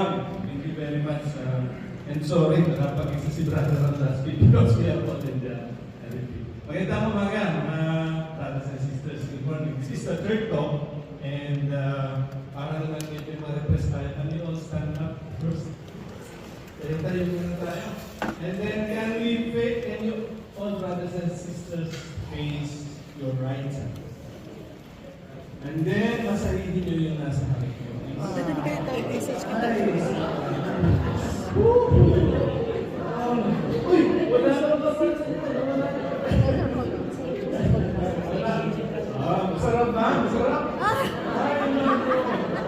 Thank you very much. And sorry, nakapag-isa si Brother on last week because we are all in the everything. Magandang umaga, mga brothers and sisters. Good morning. This is the third talk. And para naman medyo ma-repress tayo. Can you all stand up first? Tayo muna tayo. And then can you all brothers and sisters face your right side? And then masalihin nyo yung nasa harap nyo. Uy! Wala na ba? Masarap ba? Masarap?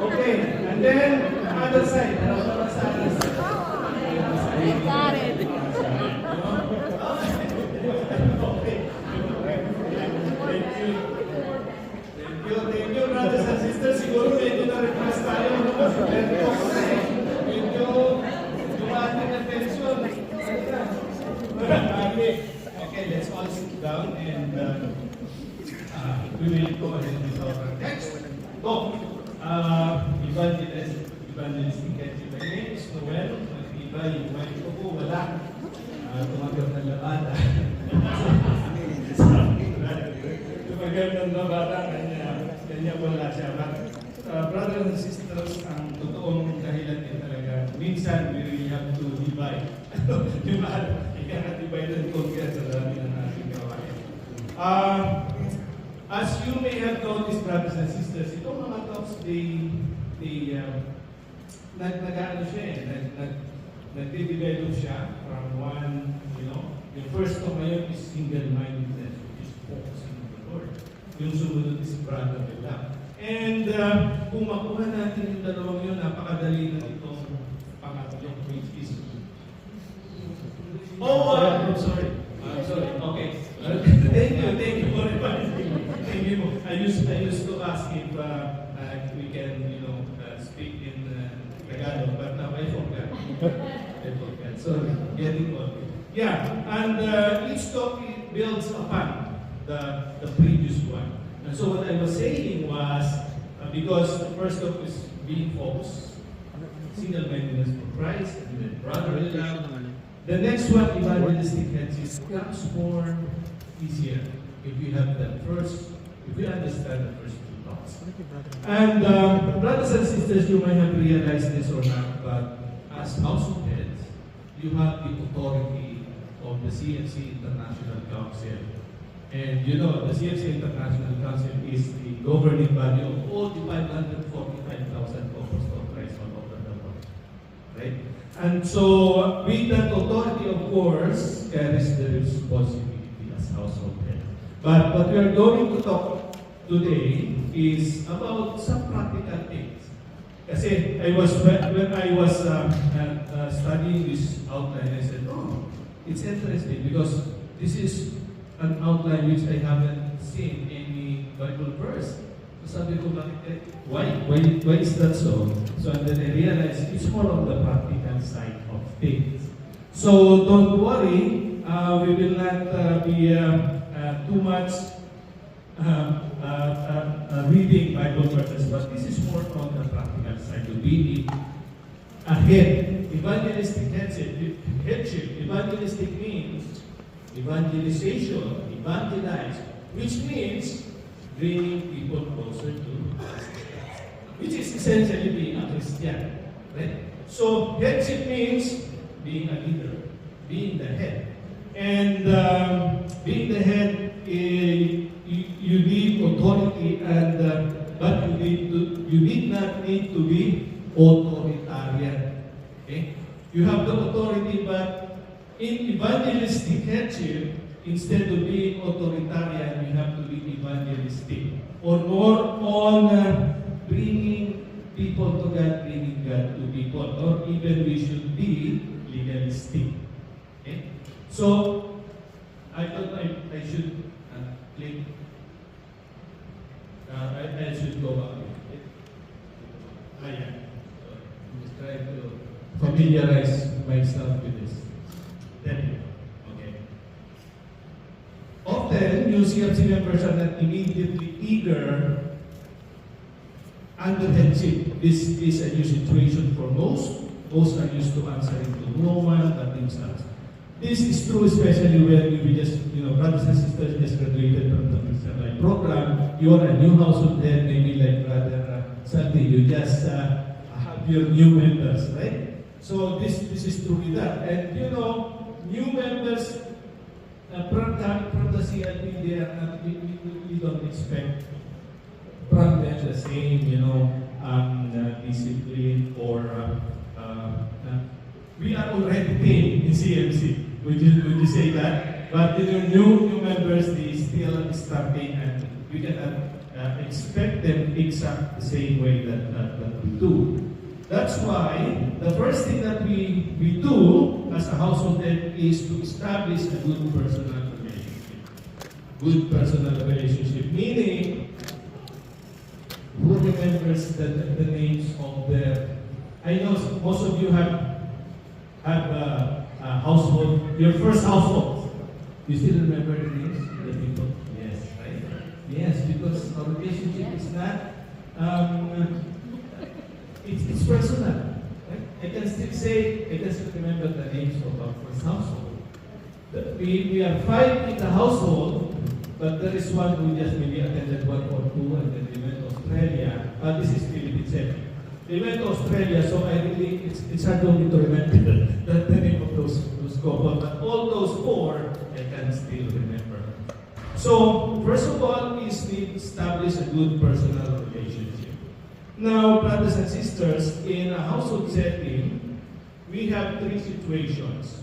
Okay. And then, other side. Ano ba sa other side? Got it. Thank you, brothers and sisters. Siguro medyo na-request tayo. Medyo dumating na tension. Okay, let's all sit down and we will go ahead with our text. So, Evangelistic Headship. My name is Noel. Iba yung wife ko po, wala. Tumagal ng labada. Tumagal ng labada, kanya wala siya. But, brothers and sisters, ang totoong dahilan din talaga, minsan we really have to divide. Ika-divide and conquer sa dami ng ating gawain. As you may have noticed, brothers and sisters, itong mga talks, nag-ano siya nag-develop siya from one, yung first talk ngayon is single-mindedness, which is focusing on the Lord. Yung sumunod is brother nila. And kung makuha natin yung dalawang yun, napakadali na itong pangatlong, which is I'm sorry. Okay. Thank you for reminding me. Thank you. I used to ask if we can, speak in Tagalog, but now I forgot. Sorry, getting old. Yeah, and each talk builds upon the previous one. And so what I was saying was, because the first talk is being focused, single-mindedness for Christ, and then brotherly love. The next one, Evangelistic Headship, becomes more easier if you have if you understand the first two talks. And brothers and sisters, you might have realized this or not, but as household heads, you have the authority of the CFC International Council. And the CFC International Council is the governing body of all the 545,000 Apostles of Christ all over the world. Right? And so, with that authority, of course, carries the responsibility as household head. But what we are going to talk today is about some practical things. Kasi when I was studying this outline, I said, it's interesting because this is an outline which I haven't seen any Bible verse. So sabi ko, why is that so? So and then I realized it's more on the practical side of things. So don't worry, we will not be too much reading Bible verses, but this is more on the practical side to be ahead. Evangelistic headship. Evangelistic means evangelization, evangelize, which means bringing people closer to Christ, which is essentially being a Christian, right? So headship means being a leader, being the head, and being the head, you need authority, and but you need not need to be authoritarian. Okay, you have the authority, but in evangelistic headship, instead of being authoritarian, you have to be evangelistic, or more on bringing people to God, bringing God to people, or even we should be legalistic. Okay? So, I thought I should click. I should go back. Yeah. So, just try to familiarize myself with this. Then, okay. Often, you see members are not immediately eager under headship. This is a new situation for most. hosts are used to answering to no one but themselves. This is true especially when we just, brothers and sisters just graduated from the Christian Life program. You are a new household head, maybe like Brother Sandy, you just have your new members, right? So this is true with that. And new members from the CLP, they are not, we don't expect from them the same, discipline or we are already paid in CMC. Would you say that? But new members, they still starting, and we cannot expect them exact the same way that we do. That's why the first thing that we do as a household head is to establish a good personal relationship. Good personal relationship, meaning who remembers the names of their. I know most of you have a household, your first household. You still remember the names of the people? Yes, right? Yes, because our relationship is not, it's personal. Right? I can still remember the names of our first household. We are 5 in the household, but there is one who just maybe attended 1 or 2 and then we went to Australia. This is Philippines. They went to Australia, so it's hard for me to remember the name of those couple. But all those 4, I can still remember. So, first of all, is we establish a good personal relationship. Now, brothers and sisters, in a household setting, we have 3 situations.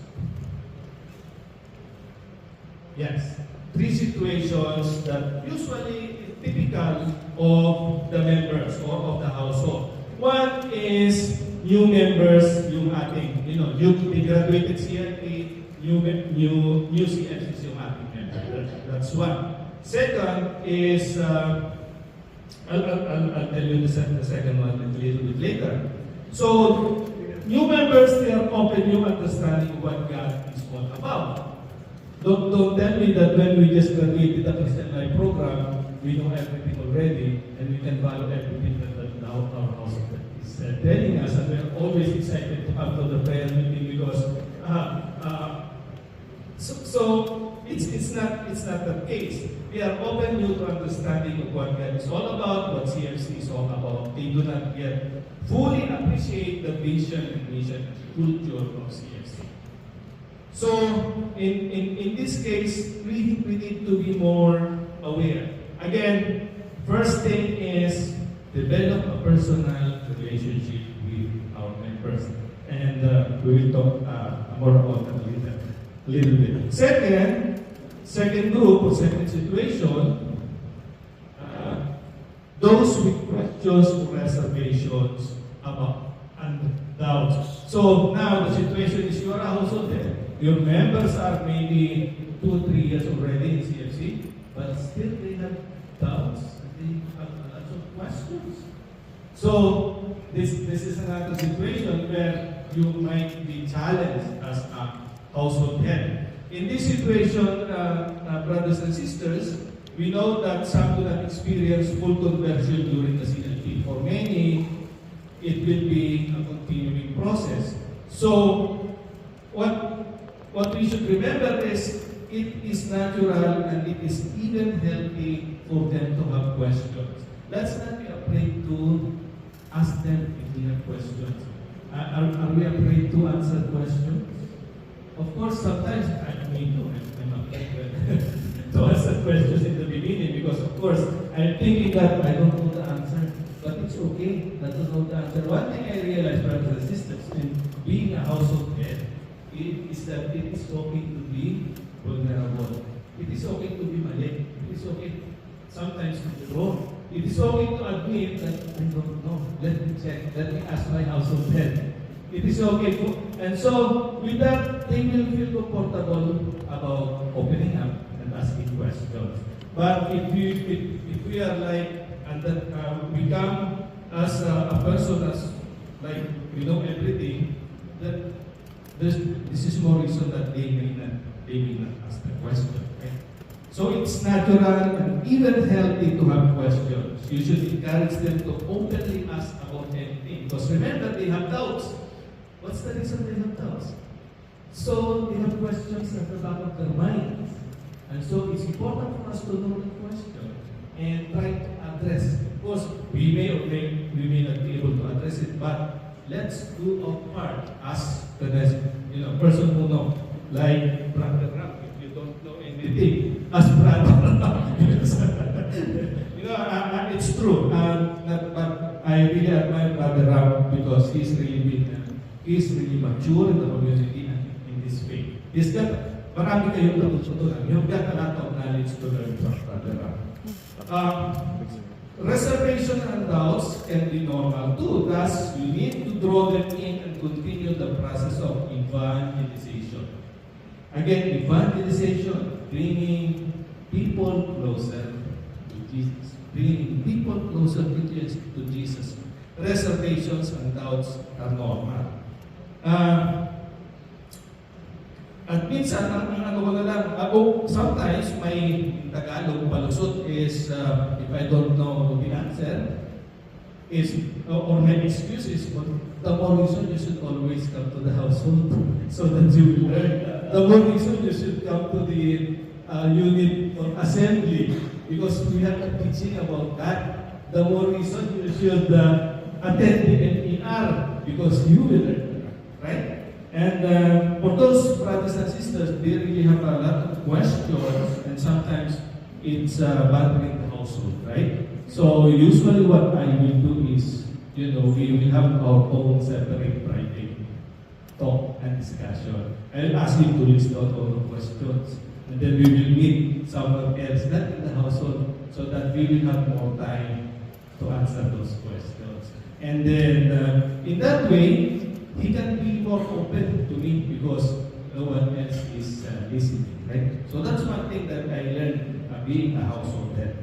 Yes, 3 situations that usually typical of the members or of the household. One is new members, yung ating, they graduated CLT, new CFCs yung ating member. That's one. Second is, I'll tell you the second one a little bit later. So, new members, they are open, new understanding what God is all about. Don't tell me that when we just graduated the Christian Life program, we know everything already, and we can follow everything that our house is telling us, and we're always excited to come to the prayer meeting because so it's not the case. We are open to understanding of what God is all about, what CFC is all about. They do not yet fully appreciate the vision and mission and culture of CFC. So in this case, we need to be more aware. Again, first thing is develop a personal relationship with our members. And we will talk more about that later, a little bit. Second group or second situation, those with questions or reservations about and doubts. So now the situation is you are a household head. Your members are maybe 2 or 3 years already in CFC, but still they have doubts. They have lots of questions. So this is another situation where you might be challenged as a household head. In this situation, brothers and sisters, we know that some do not experience full conversion during the CLT. For many, it will be a continuing process. So what we should remember is it is natural and it is even healthy for them to have questions. Let's not be afraid to ask them if they have questions. Are we afraid to answer questions? Of course, sometimes I'm afraid to answer questions in the beginning because, of course, I'm thinking that I don't know the answer, but it's okay not to know the answer. One thing I realized, brothers and sisters, in being a household head, is that it is okay to be vulnerable. It is okay to be mali. It is okay sometimes to be wrong. It is okay to admit that I don't know. Let me check. Let me ask my household head. It is okay to, and so with that, they will feel comfortable about opening up and asking questions. But if we are like, and that we come as a person as like we know everything, that this is more reason that they may not ask the question. Right? So it's natural and even healthy to have questions. You should encourage them to openly ask about anything. Because remember, they have doubts. What's the reason they have doubts? So they have questions at the back of their minds. And so it's important for us to know the question and try to address. Of course, we may not be able to address it, but let's do our part as the next, person who knows. Like Brother Ram, if you don't know anything, as Brother Ram. It's true. But I really admire Brother Ram because he's really mature in the community and in this faith. He's got marami kayong natutunan. You've got a lot of knowledge to learn from Brother Ram. Reservation and doubts can be normal too. Thus, you need to draw them in and continue the process of evangelization. Again, evangelization, bringing people closer to Jesus. Bringing people closer to Jesus. Reservations and doubts are normal. At minsan, sometimes my Tagalog palusot is, if I don't know the answer, or my excuse is, the more reason you should always come to the household so that you will learn. The more reason you should come to the unit or assembly because we have a teaching about that. The more reason you should attend the NER because you will learn, right? And for those brothers and sisters, they really have a lot of questions, and sometimes it's bothering the household, right? So usually what I will do is, we will have our own separate private talk and discussion. I'll ask him to list out all the questions, and then we will meet somewhere else, not in the household, so that we will have more time to answer those questions. And then in that way, he can be more open to me because no one else is listening, right? So that's one thing that I learned being a household head.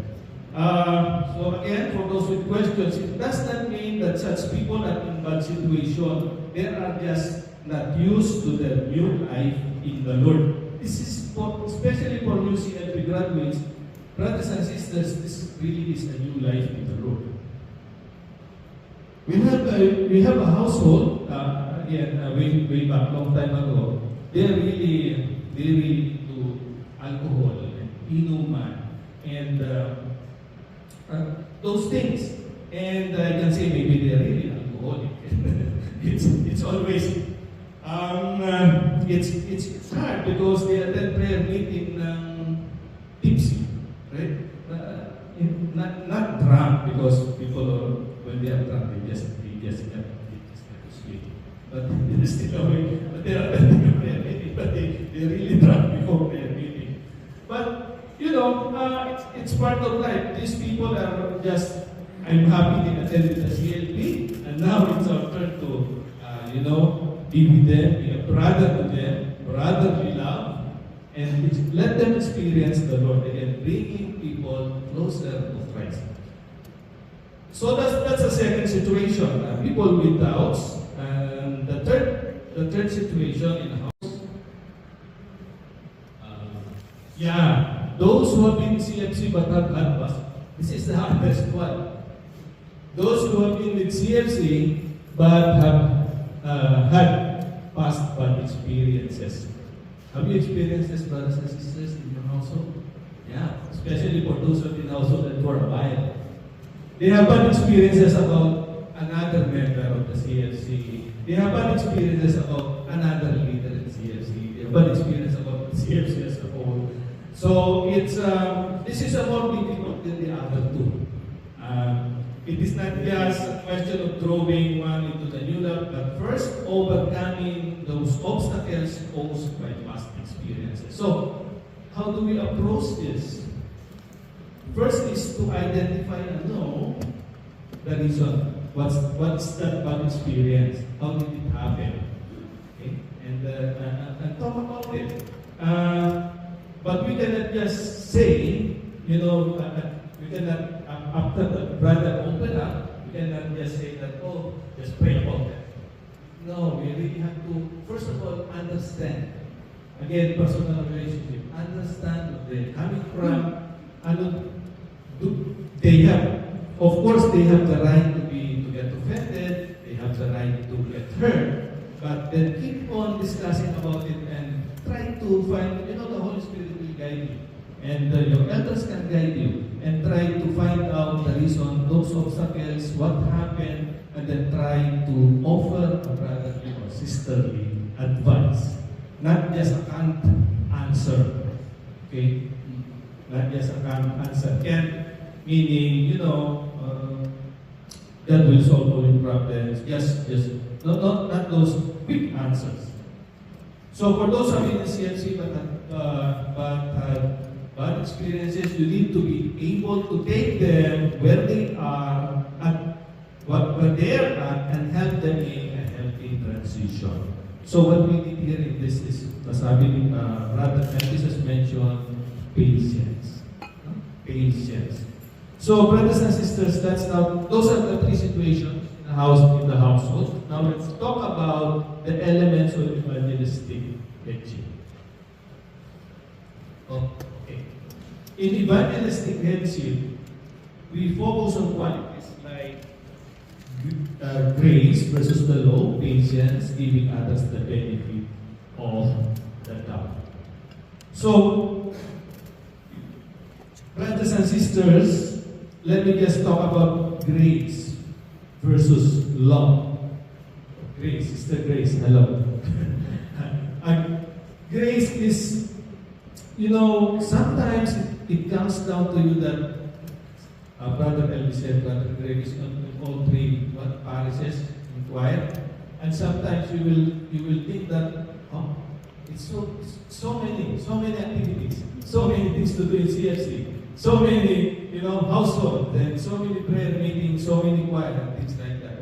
So again, for those with questions, it does not mean that such people are in bad situation. They are just not used to their new life in the Lord. This is especially for new CLP graduates, brothers and sisters. This really is a new life in the Lord. We have a household, way back long time ago. They really do alcohol and inuman and those things. And I can say maybe they're really alcoholic. it's always it's hard because they attend prayer meeting tipsy, right? Not drunk because people when they are drunk they just get to sleep. But they still awake. But they are attending a prayer meeting. But they really drunk before prayer meeting. But it's part of life. These people are just. I'm happy they attended the CLP, and now it's our turn to be with them, be a brother to them, brotherly love, and let them experience the Lord again, bringing people closer to Christ. So that's the second situation. People with doubts. And the third situation in the house. Those who have been CFC but have had past. This is the hardest one. Those who have been with CFC but have had past bad experiences. Have you experienced this, brothers and sisters, in your household? Yeah, especially for those who have been household and for a while. They have bad experiences about another member of the CFC. They have bad experiences about another leader in CFC. They have bad experience about the CFC as a whole. So it's this is a more difficult than the other two. It is not just a question of throwing one into the new life, but first overcoming those obstacles posed by past experiences. So, how do we approach this? First is to identify and know the reason. What's that bad experience? How did it happen? Okay? And talk about it. But we cannot just say, we cannot, after the brother open up, we cannot just say that, just pray about that. No, we really have to, first of all, understand. Again, personal relationship. Understand where they're coming from. They have, of course, they have the right to get offended. They have the right to get hurt. but then keep on discussing about it and try to find, the Holy Spirit will guide you. And your elders can guide you. And try to find out the reason, those obstacles, what happened, and then try to offer a brotherly or sisterly advice. Not just a canned answer. Okay? Not just a canned answer. Meaning, that will solve all your problems. Just not those quick answers. So for those of you in CFC but bad experiences, you need to be able to take them where they are at where they are at and help them in a healthy transition. So what we did here in this is, sabi ni Brother Francis has mentioned patience. Patience. So brothers and sisters, those are the three situations in the household. Now let's talk about the elements of evangelistic headship. Okay. In evangelistic headship, we focus on qualities like grace versus the law, patience, giving others the benefit of the doubt. So, brothers and sisters, let me just talk about grace versus law. Grace, Sister Grace, hello. Grace is, sometimes it comes down to you that Brother Elvis said, Brother Greg is in all three parishes inquired, and sometimes you will think that it's so many activities, so many things to do in CFC, so many household, and so many prayer meetings, so many choir and things like that.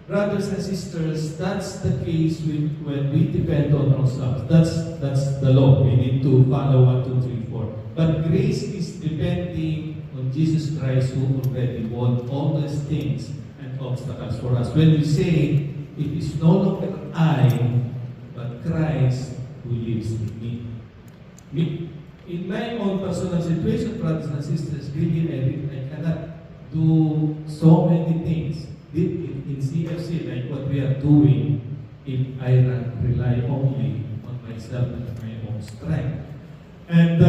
Brothers and sisters, that's the case when we depend on ourselves. That's the law. We need to follow 1, 2, 3, 4. But grace is depending on Jesus Christ, who already won all these things and obstacles for us. When we say, it is no longer I, but Christ who lives in me. In my own personal situation, brothers and sisters, really I cannot do so many things in CFC like what we are doing if I rely only on myself and my own strength. And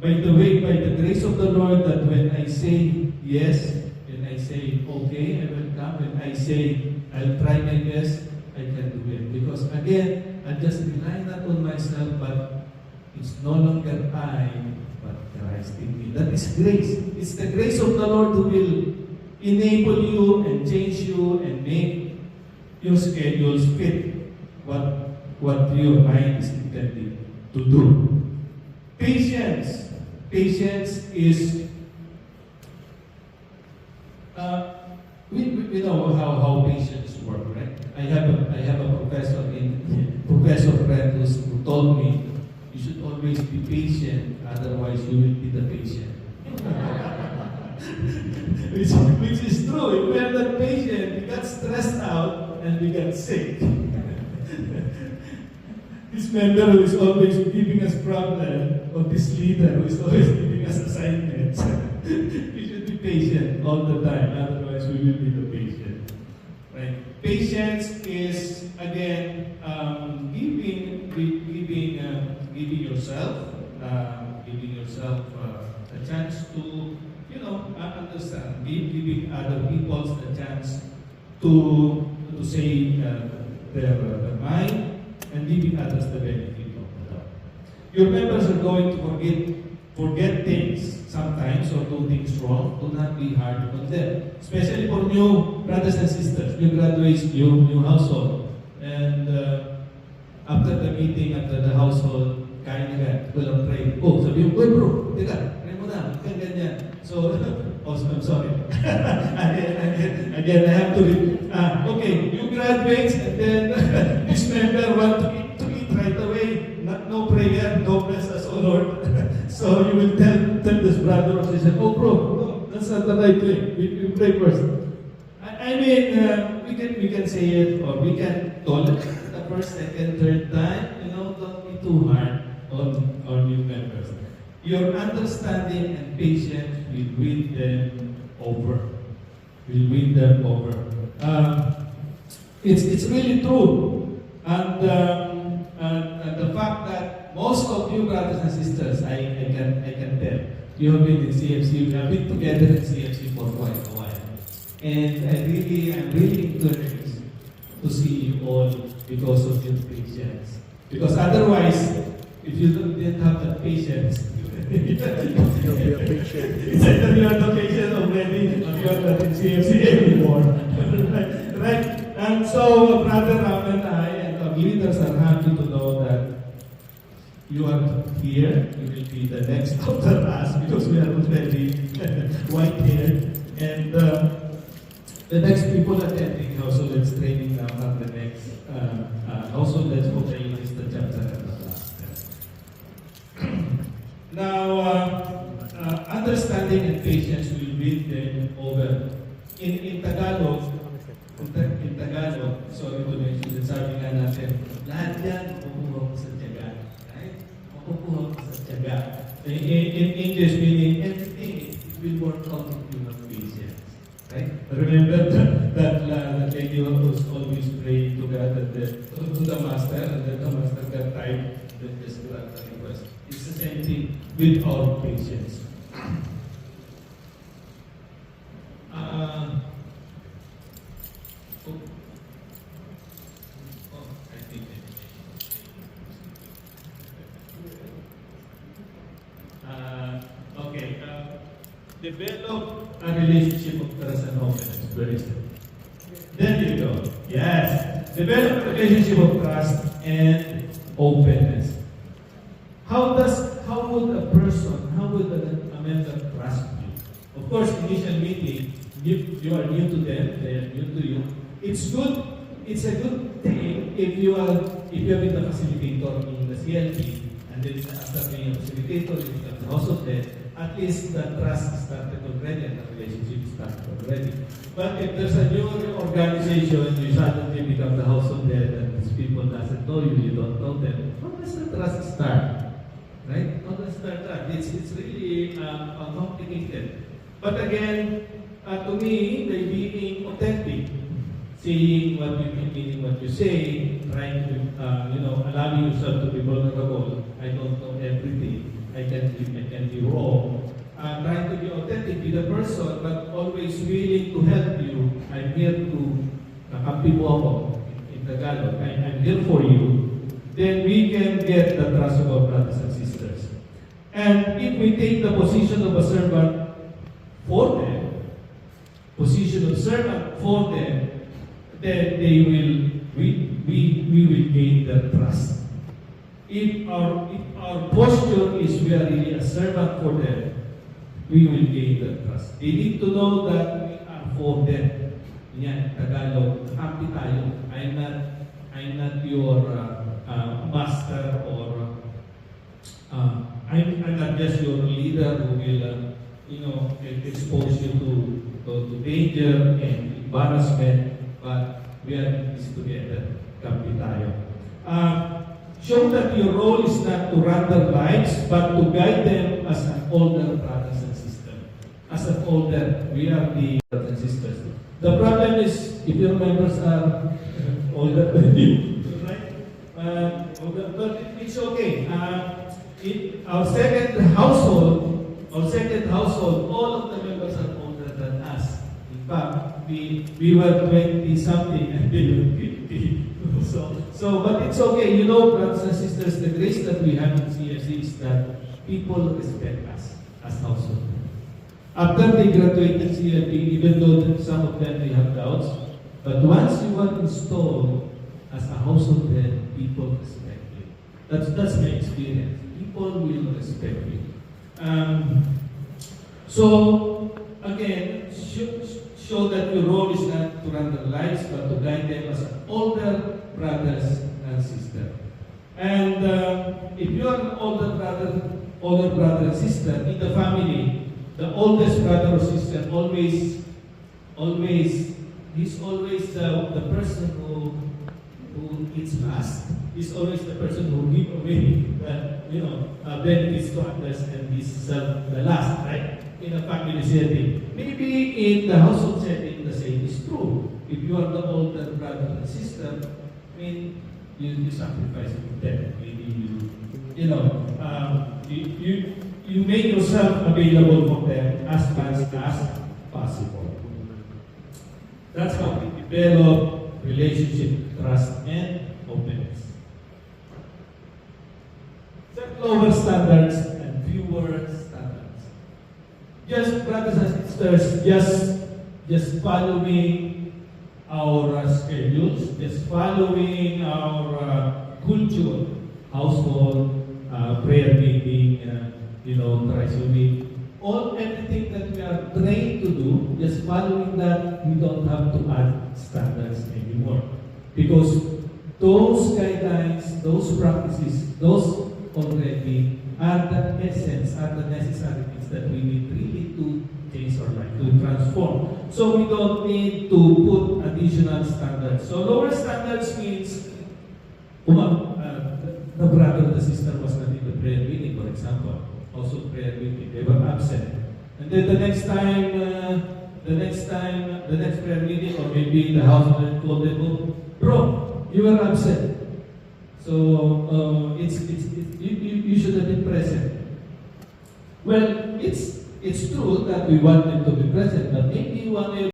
by the way, by the grace of the Lord, that when I say yes, when I say okay, I will come, when I say I'll try my best, I can do it. Because again, I just rely not on myself, but it's no longer I, but Christ in me. That is grace. It's the grace of the Lord who will enable you and change you and make your schedules fit what your mind is intended to do. Patience. Patience is we know how patience work, right? I have a professor friend who told me you should always be patient, otherwise you will be the patient. which is true. If we are not patient, we get stressed out and we get sick. This member who is always giving us problem, or this leader who is always giving us assignments, we should be patient all the time, otherwise we will be the patient. Right? Patience is again giving yourself a chance to understand, giving other people a chance to say their mind, and giving others the benefit of the doubt. Your members are going to forget things sometimes or do things wrong. Do not be hard on them, especially for new brothers and sisters, new graduates, new household. And after the meeting, after the household, kain na walang pray. Sabi mo, bro, teka, pray mo na, ganyan. So, I'm sorry. Again, I have to read. Okay, you graduates, and then this member want to eat right away. No prayer, no bless us, O Lord. So you will tell this brother or sister, bro, no, that's not the right way. We pray first. I mean, we can say it, or we can tolerate the first, second, third time. Don't be too hard on new members. Your understanding and patience will win them over. It's really true. And the fact that most of you brothers and sisters, I can tell, you have been in CFC, we have been together in CFC for quite a while. And I'm really encouraged to see you all because of your patience. Because otherwise, if you didn't have that patience, You'll be a patient. it's either you are not patient already, or you are not in CFC anymore. right? And so, Brother Ram and I, and our leaders are happy to know that you are here. You will be the next after us because we are already white-haired. And the next people attending Household Let's training now are the next Household Let's for the Evangelistic chapter. Now, understanding and patience will win them over. In Tagalog, sorry to mention, sabi nga natin, lahat yan, makukuha ko sa tiyaga. Right? Makukuha ko sa tiyaga. In English, meaning everything, it will work out if you have patience. Right? Remember that lady was always praying to God and to the Master, and then the Master got tired, and then just got the request. It's the same thing with our patience. Develop a relationship of trust and openness. Where is it? There you go. Yes. Develop a relationship of trust and openness. How would a member trust you? Of course, initial meeting, you are new to them, they are new to you. It's a good thing if you have been the facilitator in the CLT, and then after being a facilitator in the household head, at least the trust started already and the relationship started already. But if there's a new organization, you suddenly become the household head and these people doesn't know you, you don't know them, how does the trust start? Right? How does that start? It's really complicated. But again, to me, by being authentic, saying what you mean, meaning what you say, trying to, allowing yourself to be vulnerable. I don't know everything. I can be wrong. Trying to be authentic with the person, but always willing to help you. I'm here to kakampi mo ako in Tagalog. I'm here for you. Then we can get the trust of our brothers and sisters. And if we take the position of a servant for them, then we will gain their trust. If our posture is we are really a servant for them, we will gain their trust. They need to know that we are for them. Yan, Tagalog, happy tayo. I'm not your master, or I'm not just your leader who will expose you to danger and embarrassment, but we are in this together. Happy tayo. Show that your role is not to run their lives, but to guide them as an older brothers and sisters. As an older, we are the brothers and sisters. The problem is, if your members are older than you, right? But it's okay. In our second household, all of the members are older than us. In fact, we were 20-something and they were 50. But it's okay. Brothers and sisters, the grace that we have in CFC is that people respect us as household. After they graduate in CFC, even though some of them they have doubts, but once you are installed as a household head, people respect you. That's my experience. People will respect you. So again, show that your role is not to run their lives, but to guide them as older brothers and sisters. And if you are an older brother and sister in the family, the oldest brother or sister he's always the person who eats last. He's always the person who gives away benefits to others, and he's the last, right? In a family setting. Maybe in the household setting, the same is true. if you are the older brother and sister, I mean, you sacrifice them. Maybe you make yourself available for them as fast as possible. That's how we develop relationship, trust, and openness. Set lower standards and fewer standards. Just, brothers and sisters, just following our schedules, just following our culture, household, prayer meeting, thrice a week, everything that we are trained to do, just following that, we don't have to add standards anymore. Because those guidelines, those practices, those already are the essence, are the necessary things that we need really to change our life, to transform. So we don't need to put additional standards. So lower standards means the brother or the sister was not in the prayer meeting, for example. Also prayer meeting, they were absent. And then the next prayer meeting, or maybe the husband told them, "Oh, bro, you were absent. So you should have been present." Well, it's true that we want them to be present, but maybe one